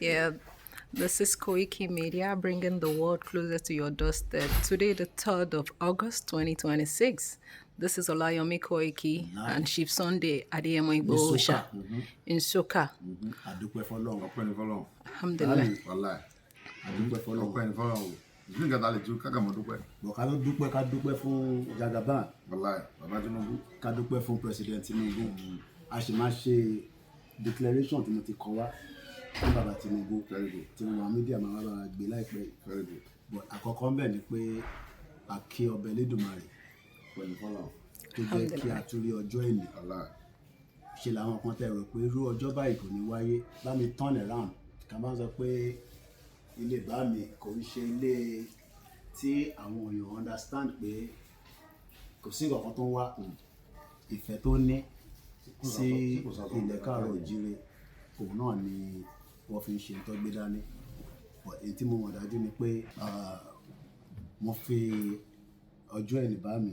Yeah, this is KoikiMedia bringing the world closer to your doorstep. Today, the 3rd of August 2026. This is Olayomi Koiki and Chief Sunday Adeyemo Igboho Oosa in Soka. Adúpẹ́ fọ́lọ́run. Ọpẹ́ ni fọ́lọ́run. Alhamdulillah. Wàláì. Adúpẹ́ fọ́lọ́run. Ọpẹ́ ni fọ́lọ́run. Ìdílé nǹkan tá a lè ju kákàmọ́ dúpẹ́. Bọ̀ ká dúpẹ́ fún Jagaban. Wàláì, bàbá Tinubu. Ká dúpẹ́ fún President Tinubu. A sì máa ṣe declaration tí mo ti kọ wá fún bàbá Tinubu. Tí mo wà mídíà máa bá gbé láìpẹ́. Bọ̀ àkọ́kọ́ ń bẹ̀ ni pé a kí ọbẹ̀ Elédùmarè. Ọpẹ́ ni fọ́lọ́run. Tó jẹ́ kí a tún rí ọjọ́ èní. Wàláì. Ṣe làwọn kan tẹ̀ rò pé irú ọjọ́ báyìí kò ní wáyé. Bá mi turn around. Ká máa sọ pé ilé bá mi kò ń ṣe ilé tí àwọn èèyàn understand pé kò sí nǹkan kan tó ń wá ìfẹ́ tó ní sí ilẹ̀ káàárọ̀ òjíire òun náà ni wọ́n fi ń ṣe tó gbé dání. Èyí tí mo mọ̀ dájú ni pé mo fi ọjọ́ ẹni bá mi